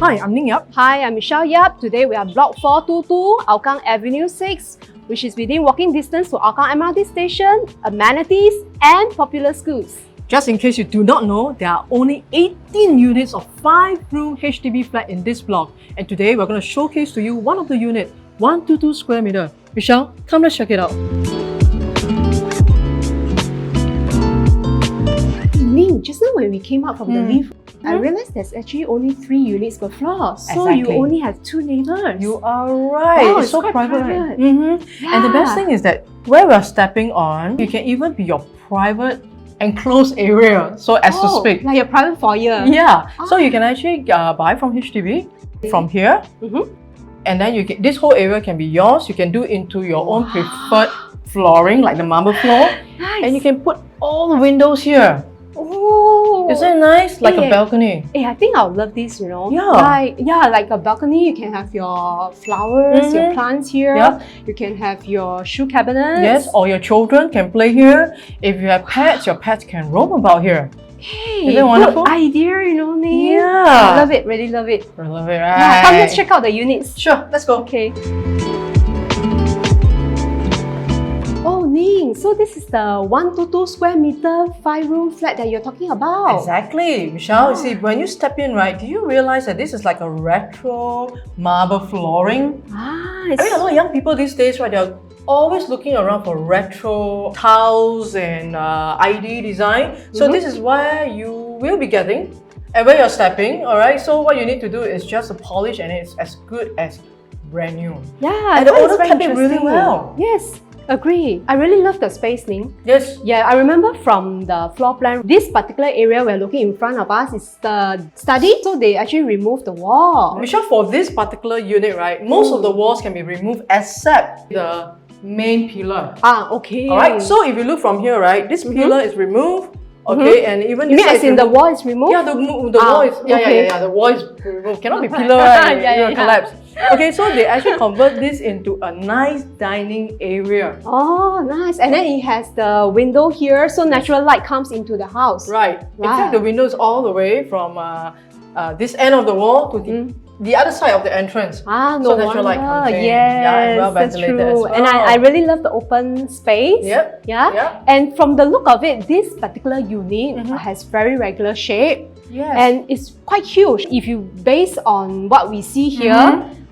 Hi, I'm Ning Yap. Hi, I'm Michelle Yap. Today we are Block 422, Hougang Avenue 6, which is within walking distance to Hougang MRT Station, amenities and popular schools. Just in case you do not know, there are only 18 units of 5-room HDB flat in this block. And today we're going to showcase to you one of the units, 122 square meter. Michelle, come let's check it out. Ning, just now when we came out from the lift, I realized there's actually only 3 units per floor. So you only have 2 neighbors. You are right. Wow, it's so quite private. private. Yeah. And the best thing is that where we're stepping on, you can even be your private enclosed area, so as to speak. Like your private foyer. Yeah. So you can actually buy from HDB from here. And then you can, this whole area can be yours. You can do into your own preferred flooring, like the marble floor. Nice. And you can put all the windows here. Oh, isn't it nice? Like a balcony. Hey, I think I'll love this, you know. Yeah. Like a balcony, you can have your flowers, your plants here. Yeah. You can have your shoe cabinets. Yes, or your children can play here. If you have pets, your pets can roam about here. Hey, is it wonderful? Good idea, you know, Ning. Yeah. I love it, really love it. I love it, right? Yeah, come, let's check out the units. Sure, let's go. Okay. Oh, Ning, so this is the 122 square meter 5-room flat that you're talking about. Exactly, Michelle. You see, when you step in, right, do you realize that this is like a retro marble flooring? I mean, a lot of young people these days, right, they're always looking around for retro tiles and ID design. So this is where you will be getting and where you're stepping, alright? So what you need to do is just a polish and it's as good as brand new. Yeah, and the owner kept it really well. Yes. Agree. I really love the space, Ning. Yes. Yeah, I remember from the floor plan, this particular area we're looking in front of us is the study. So they actually removed the wall. Michelle, for this particular unit, right, most of the walls can be removed except the main pillar. Okay. Alright, so if you look from here, right, this pillar is removed. Okay, and even you this mean as in the wall is removed? Yeah, the wall is the wall is removed. Cannot be pillar, right? It will collapse. Okay, so they actually convert this into a nice dining area. Oh, nice. And then it has the window here, so natural light comes into the house. Right. In fact, the window is all the way from this end of the wall to the other side of the entrance. No so natural light comes in. Yes, yeah, and well that's ventilated true. as well. And I really love the open space. Yep. Yeah. And from the look of it, this particular unit has very regular shape. Yes. And it's quite huge. If you base on what we see here,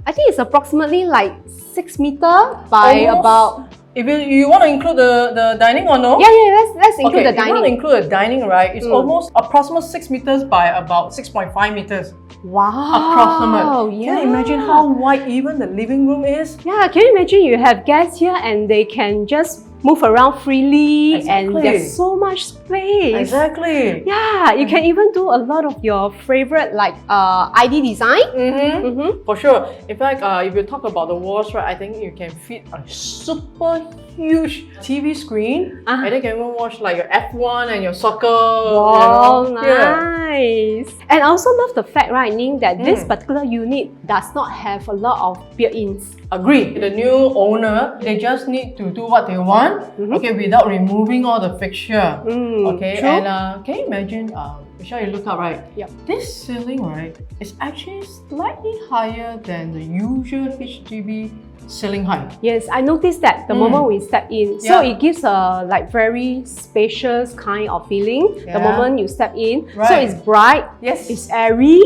I think it's approximately like 6 meters by about. If you want to include the dining or no? Yeah, let's include the dining. If you want to include the dining, right, it's almost approximately 6 meters by about 6.5 meters. Wow. Approximate. Yeah. Can you imagine how wide even the living room is? Yeah, can you imagine you have guests here and they can just move around freely and there's so much space. Exactly. Yeah, you can even do a lot of your favorite like ID design. For sure. In fact, if you talk about the walls, right, I think you can fit a super huge TV screen and then you can even watch like your F1 and your soccer. Wow, nice. And I also love the fact, right, Ning, that this particular unit does not have a lot of built-ins. Agree. The new owner, they just need to do what they want, okay, without removing all the fixture. Okay, true. and can you imagine, Michelle, you look up, right? Yep. This ceiling, right, is actually slightly higher than the usual HDB ceiling height. Yes, I noticed that the moment we step in. So it gives a like very spacious kind of feeling the moment you step in. Right. So it's bright, it's airy,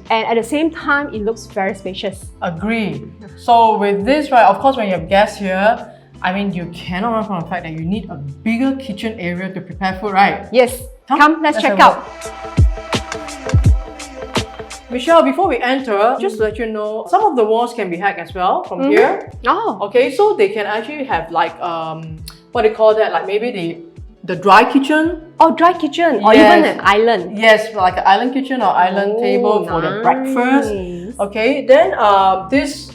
and at the same time, it looks very spacious. Agree. So with this, right, of course, when you have guests here, I mean, you cannot run from the fact that you need a bigger kitchen area to prepare food, right? Yes. Come, let's check out. Michelle, before we enter, just to let you know, some of the walls can be hacked as well from here. Okay, so they can actually have like, what do you call that? Like maybe the dry kitchen. Oh, dry kitchen, or even an island. Yes, like an island kitchen or island table for the breakfast. Okay, then this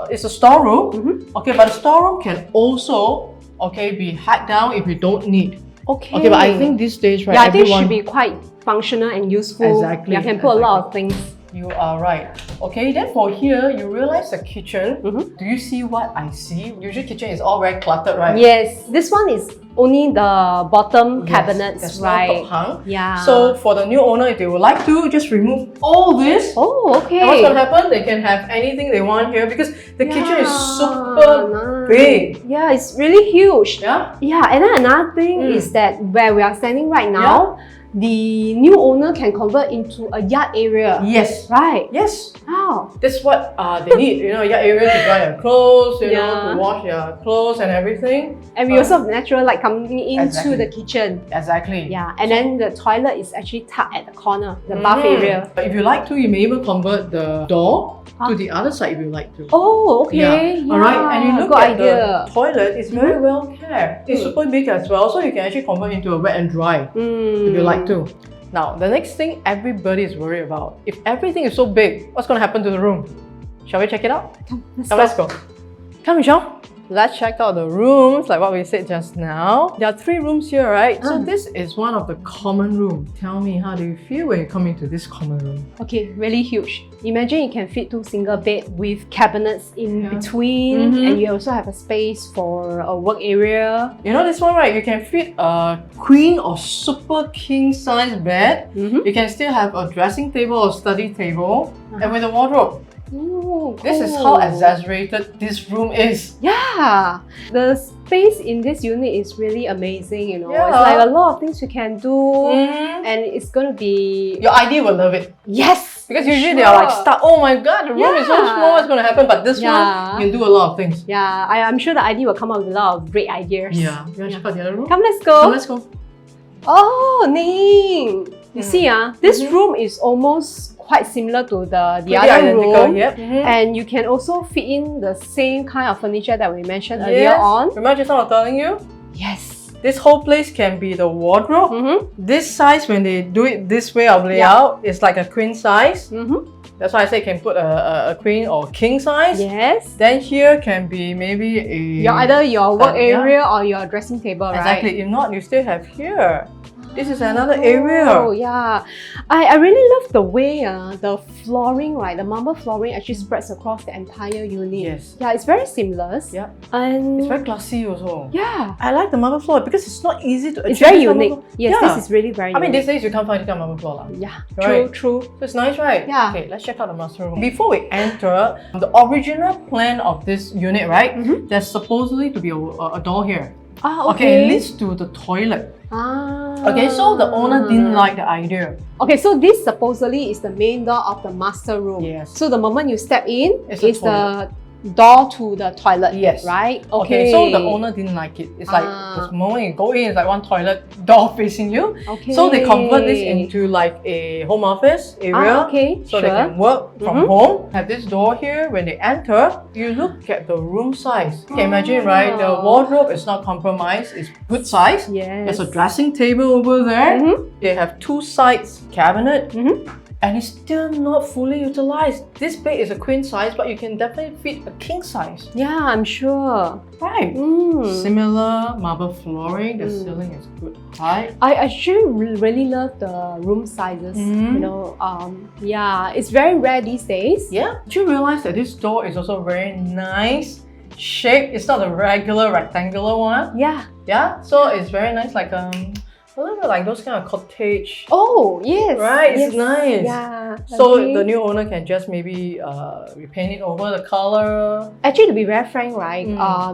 is a storeroom. Okay, but the storeroom can also be hacked down if you don't need. Okay, but I think these days, right, I think it should be quite functional and useful. Exactly. You can put a lot of things. You are right. Okay, then for here, you realize the kitchen. Do you see what I see? Usually kitchen is all very cluttered, right? Yes, this one is only the bottom cabinets, there's right? no top hung. Yeah. So for the new owner, if they would like to, just remove all this. Oh, okay. And what's going to happen? They can have anything they want here because the kitchen is super big. Yeah, it's really huge. Yeah. Yeah, and then another thing is that where we are standing right now, the new owner can convert into a yard area. Yes. Right. Yes. Wow. That's what they need. You know, yard area to dry their clothes. You know, to wash their clothes and everything. And we also have natural light coming into the kitchen. Exactly. Yeah, and then the toilet is actually tucked at the corner, the bath area. If you like to, you may even convert the door to the other side if you like to. Oh, okay. Yeah. Alright, and you look good at idea. the toilet, it's very well kept. It's super big as well, so you can actually convert into a wet and dry if you like to. Now, the next thing everybody is worried about, if everything is so big, what's going to happen to the room? Shall we check it out? Come, let's go. Come, Michelle. Let's check out the rooms, like what we said just now. There are 3 rooms here, right? So this is one of the common rooms. Tell me, how do you feel when you come into this common room? Okay, really huge. Imagine you can fit 2 single beds with cabinets in between, and you also have a space for a work area. You know this one, right? You can fit a queen or super king size bed. You can still have a dressing table or study table, and with a wardrobe. Ooh, This is how exaggerated this room is. Yeah, the space in this unit is really amazing, you know. Yeah. It's like a lot of things you can do, and it's going to be... Your ID will love it. Yes! Because usually they are like stuck, oh my god, the room is so small, what's going to happen? But this one, you can do a lot of things. Yeah, I'm sure the ID will come up with a lot of great ideas. Yeah. You want to check out the other room? Come, let's go. Come, let's go. Oh, Ning! You see, this room is almost quite similar to the other room. Yep. And you can also fit in the same kind of furniture that we mentioned earlier on. Remember just now I was telling you? Yes. This whole place can be the wardrobe. This size, when they do it this way of layout, it's like a queen size. That's why I say you can put a queen or king size. Yes. Then here can be maybe either your work area or your dressing table, right? Exactly. If not, you still have here. This is another area. Oh, yeah. I really love the way the flooring, right? The marble flooring actually spreads across the entire unit. Yes. Yeah, it's very seamless. Yeah. And it's very classy also. Yeah. I like the marble floor because it's not easy to achieve. It's very unique. Yes, this is really very unique. I mean, these days you can't find this kind of marble floor. Yeah, right? true. So it's nice, right? Yeah. Okay, let's check out the master room. Before we enter, the original plan of this unit, right? There's supposedly to be a door here. Ah, okay. It leads to the toilet. Okay, so the owner didn't like the idea. Okay, so this supposedly is the main door of the master room. Yes. So the moment you step in, it's the door to the toilet. Yes. Right? Okay, so the owner didn't like it. It's like the moment you go in, it's like one toilet door facing you. Okay. So they convert this into like a home office area. Okay, so they can work from home. Have this door here. When they enter, you look at the room size. You can imagine, right? The wardrobe is not compromised. It's good size. Yes. There's a dressing table over there. They have 2 sides cabinet. And it's still not fully utilized. This bed is a queen size, but you can definitely fit a king size. Yeah, I'm sure. Right. Similar marble flooring. The ceiling is good height. I actually really love the room sizes. You know, yeah, it's very rare these days. Yeah. Did you realize that this door is also very nice shape? It's not a regular rectangular one. Yeah. Yeah. So it's very nice, like a little bit like those kind of cottage. Oh, yes. Right, yes. it's nice. Yeah. So the new owner can just maybe repaint it over the color. Actually, to be very frank, right,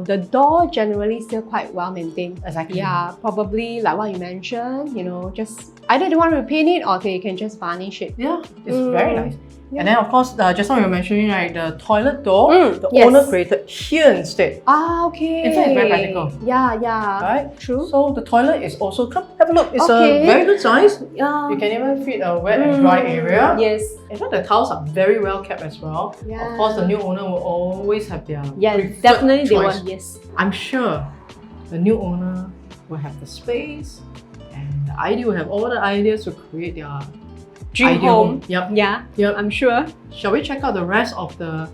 the door generally still quite well maintained. Exactly. Yeah, probably like what you mentioned, you know, just either they want to repaint it or you can just varnish it. Yeah, it's very nice. Yeah. And then of course, just now you were mentioning, right, the toilet door, the yes. owner created here instead. Ah, okay. In fact, it's very practical. Yeah, yeah. Right? True. So the toilet is also, come have a look, it's a very good size. Yeah. You can even fit a wet and dry area. Yes. In fact, the tiles are very well kept as well. Yeah. Of course, the new owner will always have their preferred definitely choice. they want, yes. I'm sure the new owner will have the space and the idea will have all the ideas to create their dream home. Yep. Yeah, Yep. I'm sure. Shall we check out the rest of the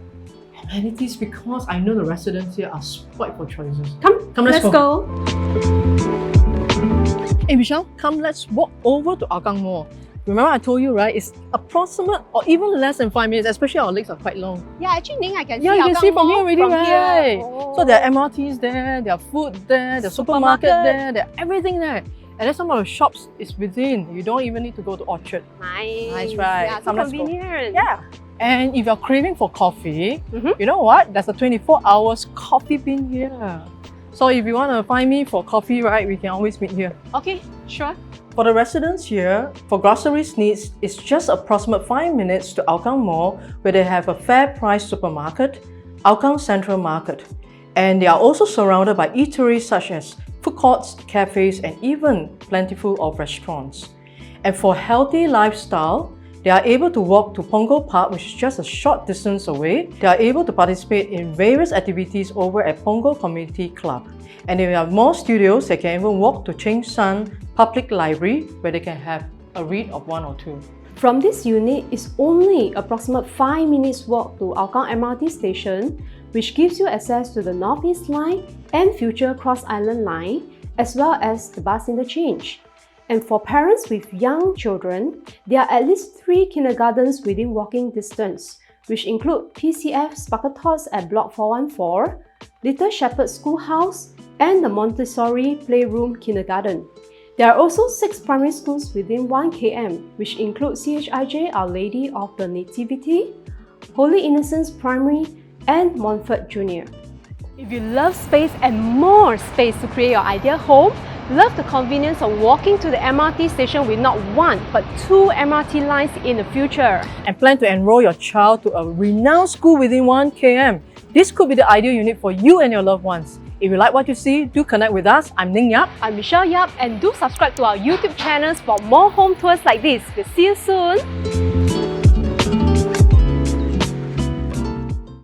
amenities, because I know the residents here are spoiled for choices. Come, let's go. Hey Michelle, come let's walk over to Hougang Mall. Remember I told you, right? It's approximate or even less than 5 minutes, especially our legs are quite long. Yeah, actually, Ning, I can see Yeah, you can Hougang see from here Mall already, from right? Here. Oh. So there are MRTs there, there are food there, there's supermarket there, there's everything there. And then some of the shops is within. You don't even need to go to Orchard. Nice. Nice, right? Yeah, so Come, let's go. convenient. Yeah. And if you're craving for coffee, you know what? There's a 24 hours coffee bean here. So if you want to find me for coffee, right, we can always meet here. Okay, sure. For the residents here, for groceries needs, it's just approximate 5 minutes to Hougang Mall, where they have a fair price supermarket, Hougang Central Market. And they are also surrounded by eateries such as food courts, cafes, and even plentiful of restaurants. And for healthy lifestyle, they are able to walk to Punggol Park, which is just a short distance away. They are able to participate in various activities over at Punggol Community Club. And they have more studios. They can even walk to Cheng San Public Library, where they can have a read of 1 or 2. From this unit, it's only approximate 5 minutes walk to Hougang MRT Station, which gives you access to the Northeast Line and future Cross Island Line, as well as the bus interchange. And for parents with young children, there are at least 3 kindergartens within walking distance, which include PCF Sparkle Tots at Block 414, Little Shepherd Schoolhouse, and the Montessori Playroom Kindergarten. There are also 6 primary schools within 1 km, which include CHIJ Our Lady of the Nativity, Holy Innocents Primary, and Montfort Junior. If you love space and more space to create your ideal home, love the convenience of walking to the MRT station with not 1 but 2 MRT lines in the future, and plan to enroll your child to a renowned school within 1 km, this could be the ideal unit for you and your loved ones. If you like what you see, do connect with us. I'm Ning Yap. I'm Michelle Yap, and do subscribe to our YouTube channels for more home tours like this. We'll see you soon!